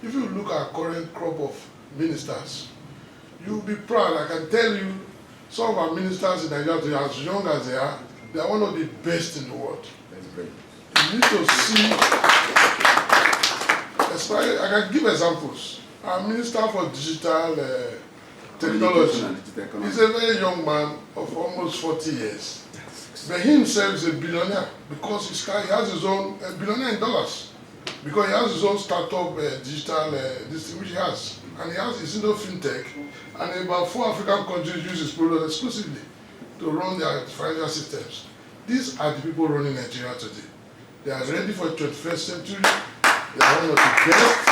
if you look at current crop of ministers, you'll be proud. I can tell you, some of our ministers in Nigeria, as young as they are one of the best in the world. You need to see, I can give examples. Our Minister for Digital Technology is a very young man of almost 40 years. But he himself is a billionaire because he has his own, billionaire in dollars, because he has his own startup digital, this thing which he has. And he has his own fintech, and about 4 African countries use his product exclusively to run their financial systems. These are the people running Nigeria today. They are ready for the 21st century. They are one of the best.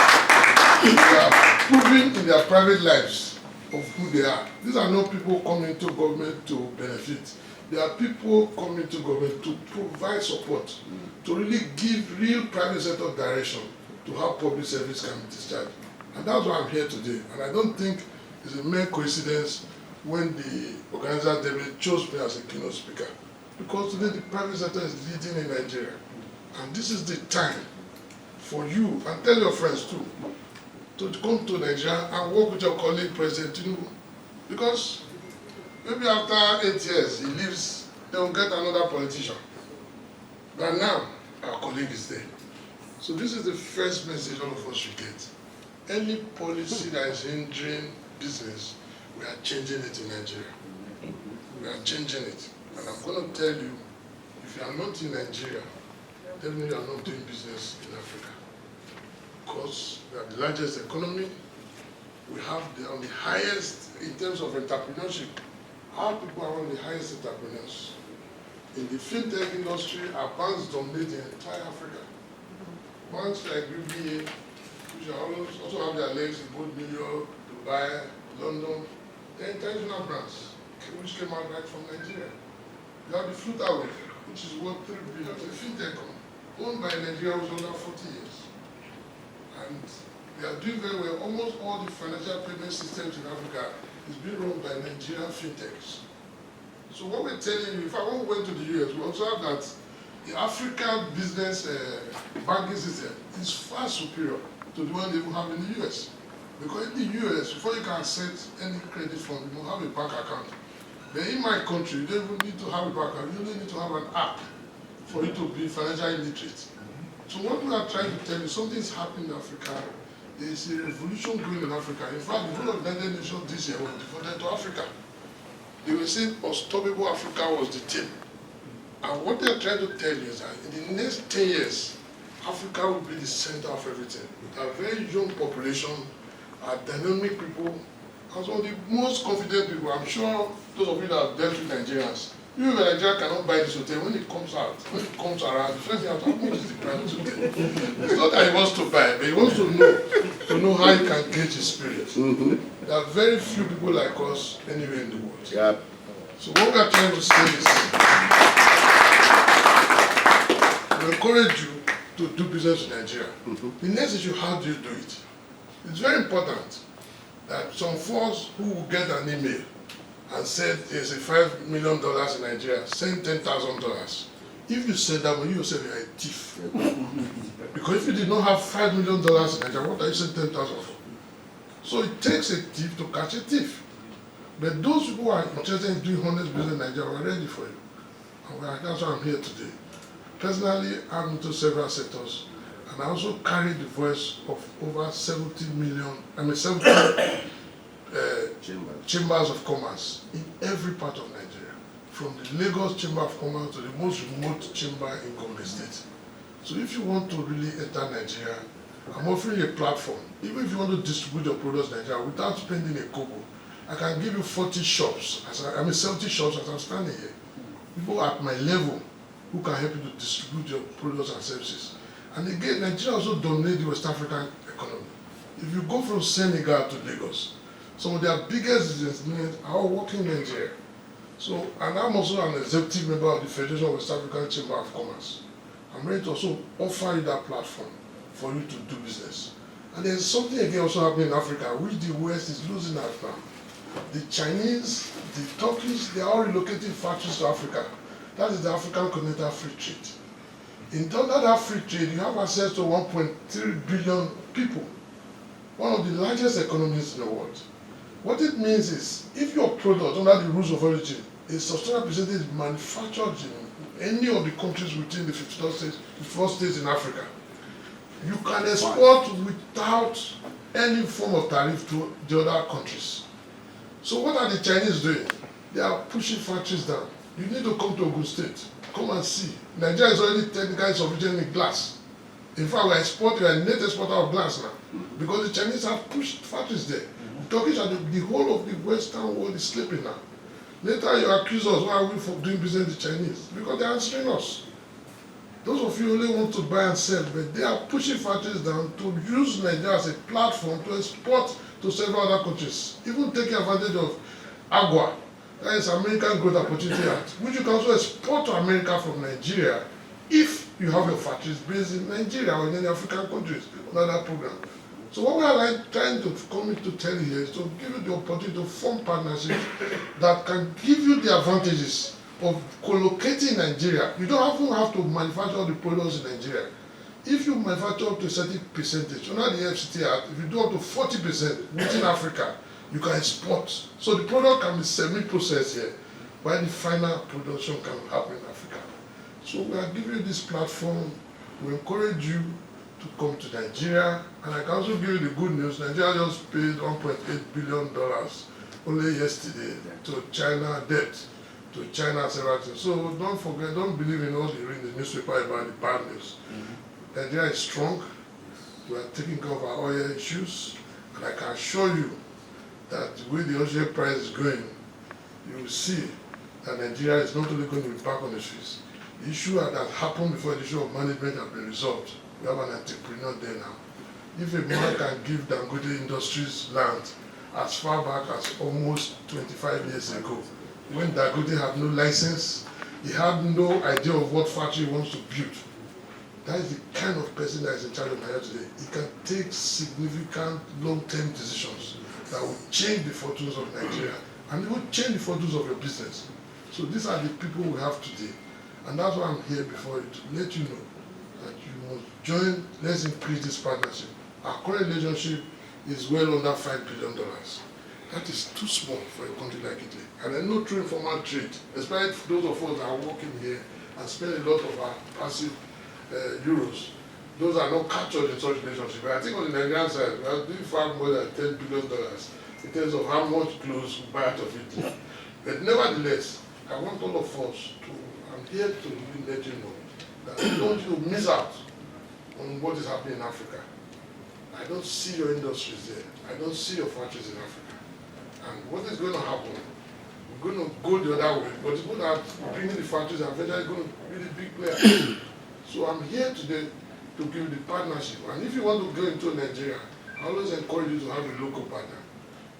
They are proving in their private lives of who they are. These are not people coming to government to benefit. They are people coming to government to provide support, to really give real private sector direction to how public service can be discharged. And that's why I'm here today. And I don't think it's a mere coincidence when the organizer David chose me as a keynote speaker. Because today the private sector is leading in Nigeria. And this is the time for you, and tell your friends too, to come to Nigeria and work with your colleague, President Tinubu. Because maybe after 8 years, he leaves, they will get another politician. But now, our colleague is there. So this is the first message all of us should get. Any policy that is hindering business, we are changing it in Nigeria. We are changing it. And I'm going to tell you, if you are not in Nigeria, definitely you are not doing business in Africa. Because we are the largest economy, we have on the highest, in terms of entrepreneurship, our people are one of the highest entrepreneurs. In the fintech industry, our banks dominate the entire Africa. Banks like UBA, which also have their legs in both New York, Dubai, London, they're international brands, which came out right from Nigeria. You have the Flutterwave, which is worth $3 billion, a fintech company, owned by Nigeria, who's under 40 years. And they are doing very well. Almost all the financial payment systems in Africa is being run by Nigerian fintechs. So what we're telling you, if I went to the US, we observe that the African business banking system is far superior to the one they will have in the US. Because in the US, before you can set any credit fund, you will have a bank account. But in my country, you don't even need to have a bank account. You only need to have an app for you to be financially literate. So what we are trying to tell you, something is happening in Africa. There is a revolution going in Africa. In fact, the whole of the United Nations this year was devoted to Africa. They were saying Unstoppable Africa was the theme. And what they are trying to tell you is that in the next 10 years, Africa will be the center of everything. With a very young population, dynamic people, and some of the most confident people. I'm sure those of you that have dealt with Nigerians, even if Nigeria cannot buy this hotel, when it comes out, when it comes around, the first thing how much is the price hotel? It's not that he wants to buy, but he wants to know how he can gauge his spirit. There are very few people like us anywhere in the world. Yep. So what we are trying to say is, we encourage you to do business in Nigeria. The next issue, how do you do it? It's very important that some folks who will get an email and said there's a $5 million in Nigeria, send $10,000. If you send that money, you yourself are a thief. Because if you did not have $5 million in Nigeria, what are you sending 10,000 for? So it takes a thief to catch a thief. But those people who are interested in doing honest business in Nigeria, we're ready for you. And that's why I'm here today. Personally, I'm into several sectors, and I also carry the voice of over 70 chambers of commerce in every part of Nigeria, from the Lagos Chamber of Commerce to the most remote chamber in Gombe State. So if you want to really enter Nigeria, I'm offering a platform. Even if you want to distribute your products in Nigeria without spending a kobo, I can give you 40 shops, 70 shops as I'm standing here. People at my level who can help you to distribute your products and services. And again, Nigeria also dominates the West African economy. If you go from Senegal to Lagos, some of their biggest businessmen are working in Nigeria. So, and I'm also an executive member of the Federation of West African Chamber of Commerce. I'm ready to also offer you that platform for you to do business. And there's something again also happening in Africa, which the West is losing out now. The Chinese, the Turkish, they are all relocating factories to Africa. That is the African Continental Free Trade. In that free trade, you have access to 1.3 billion people. one of the largest economies in the world. What it means is, if your product under the rules of origin, a substantial percentage is manufactured in any of the countries within the 54 states in Africa, you can export without any form of tariff to the other countries. So what are the Chinese doing? They are pushing factories down. You need to come to Ogun State. Come and see. Nigeria is already technically sufficient in glass. In fact, we are a net exporter of glass now, because the Chinese have pushed factories there. The Turkish and the whole of the Western world is sleeping now. Later you accuse us, why are we for doing business with the Chinese? Because they are answering us. Those of you only want to buy and sell, but they are pushing factories down to use Nigeria as a platform to export to several other countries, even taking advantage of AGWA, that is American Growth Opportunity Act, which you can also export to America from Nigeria if you have your factories based in Nigeria or in any African countries under that program. So what we are trying to come to tell you here is to give you the opportunity to form partnerships that can give you the advantages of co-locating in Nigeria. You don't even have to manufacture the products in Nigeria. If you manufacture up to a certain percentage, under the FCT Act, if you do up to 40% within Africa, you can export. So the product can be semi-processed here, while the final production can happen in Africa. So we are giving you this platform. We encourage you to come to Nigeria, and I can also give you the good news. Nigeria just paid $1.8 billion only yesterday to China debt, to China several things. So don't forget, don't believe in all the read in the newspaper about the bad news. Nigeria is strong. We are taking care of our oil issues, and I can assure you that the way the oil price is going, you will see that Nigeria is not only going to be back on the streets. The issue that happened before, the issue of management, has been resolved. We have an entrepreneur there now. If a man can give Dangote Industries land as far back as almost 25 years ago, when Dangote had no license, he had no idea of what factory he wants to build. That is the kind of person that is in charge of Nigeria today. He can take significant long-term decisions that will change the fortunes of Nigeria, and it will change the fortunes of your business. So these are the people we have today. And that's why I'm here before you, to let you know that you must join. Let's increase this partnership. Our current relationship is well under $5 billion. That is too small for a country like Italy. And I know through informal trade, especially for those of us that are working here and spend a lot of our passive euros, those are not captured in such relationships. But I think on the Nigerian side, we are doing far more than $10 billion in terms of how much clothes we buy out of Italy. But nevertheless, I want all of us to, I'm here to really let you know that I don't want you to miss out on what is happening in Africa. I don't see your industries there. I don't see your factories in Africa. And what is going to happen? We're going to go the other way, but it's going to bring in the factories and eventually going to be the big player. So I'm here today to give you the partnership. And if you want to go into Nigeria, I always encourage you to have a local partner.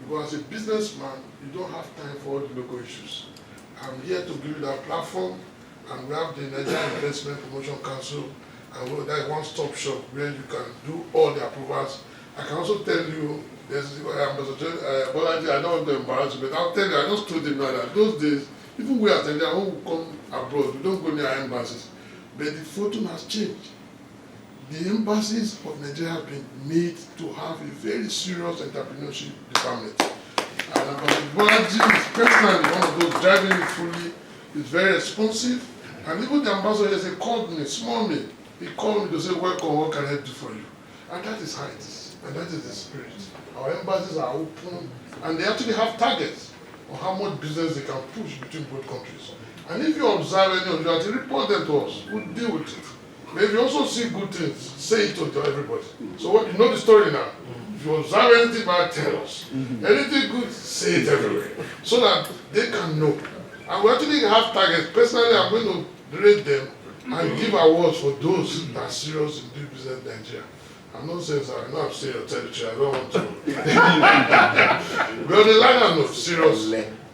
Because as a businessman, you don't have time for all the local issues. I'm here to give you that platform, and we have the Nigerian Investment Promotion Council, and that one-stop shop where you can do all the approvals. I can also tell you, there's Ambassador Bolaji, I don't want to embarrass you, but I'll tell you, I just told him now that those days, even we as Nigeria, when we come abroad, we don't go near our embassies. But the fortune has changed. The embassies of Nigeria have been made to have a very serious entrepreneurship department. And Ambassador Bolaji is personally one of those driving it fully. He's very responsive. And even the ambassador yesterday called me, small me. He called me to say, welcome, what can I do for you? And that is how it is. And that is the spirit. Our embassies are open, and they actually have targets on how much business they can push between both countries. And if you observe any of you, actually report them to us. We'll deal with it. But if you also see good things, say it to everybody. So what, you know the story now. If you observe anything bad, tell us. Anything good, say it everywhere. So that they can know. And we actually have targets. Personally, I'm going to rate them and give awards for those that are serious in doing business in Nigeria. I'm not saying that, I know I'm saying your territory, I don't want to. But on the line note, serious,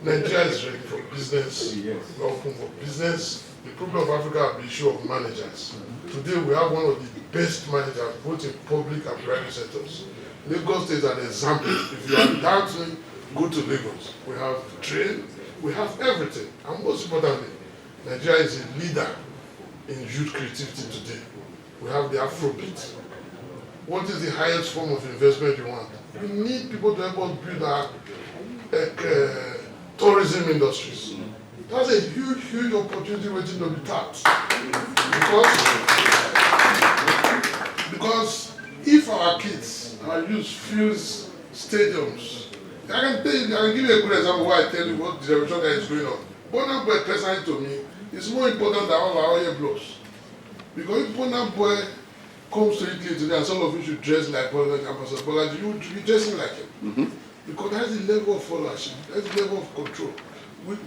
Nigeria is ready for business. We're open for business. The problem of Africa is the issue of managers. Today we have one of the best managers, both in public and private sectors. Lagos is an example. If you are doubting, go to Lagos. We have trade, we have everything. And most importantly, Nigeria is a leader in youth creativity today. We have the Afrobeat. what is the highest form of investment you want? We need people to help us build our tourism industries. That's a huge, huge opportunity waiting to be tapped. Because if our kids are used fuse stadiums, I can give you a good example why I tell you what the generation that is going on. Burna Boy personally to me is more important than all our other blocks. Because if Burna Boy comes to Italy today and some of you should dress like Ambassador Bolaji, you would be dressing like him. Mm-hmm. Because that's the level of followership, that's the level of control.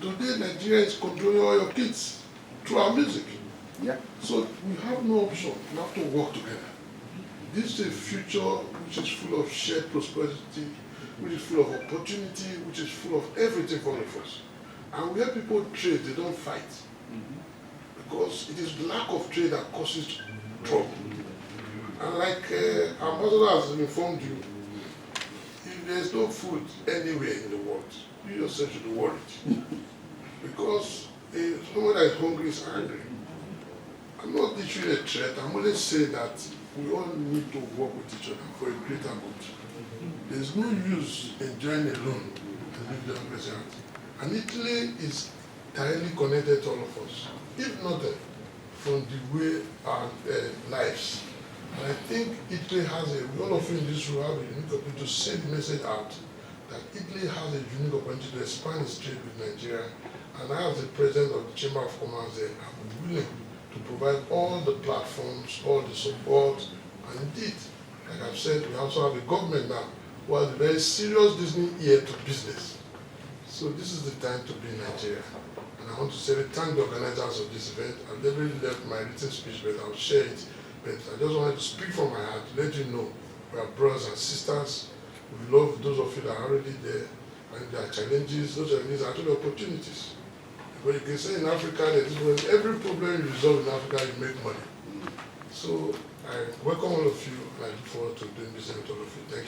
Today, Nigeria is controlling all your kids through our music. Yeah. So we have no option. We have to work together. This is a future which is full of shared prosperity, which is full of opportunity, which is full of everything for all of us. And where people trade, they don't fight. Because it is lack of trade that causes trouble. And like Ambassador has informed you, if there is no food anywhere in the world, you yourself should be worried. Because someone that is hungry is angry. I'm not issuing a threat, I'm only saying that we all need to work with each other for a greater good. There's no use enjoying alone and leave the present. And Italy is tightly connected to all of us, if not from the way our lives. And I think Italy has all of you in this room have a unique opportunity to send the message out that Italy has a unique opportunity to expand its trade with Nigeria. And I, as the president of the Chamber of Commerce there, am willing to provide all the platforms, all the support, and indeed, like I've said, we also have a government now who has a very serious Disney ear to business. So this is the time to be in Nigeria. And I want to say thank the organizers of this event. I've never really left my written speech, but I'll share it. But I just wanted to speak from my heart to let you know we are brothers and sisters. We love those of you that are already there. And there are challenges, those challenges are actually opportunities. But you can say in Africa, that when every problem you resolve in Africa, you make money. So I welcome all of you, and I look forward to doing business with all of you. Thank you.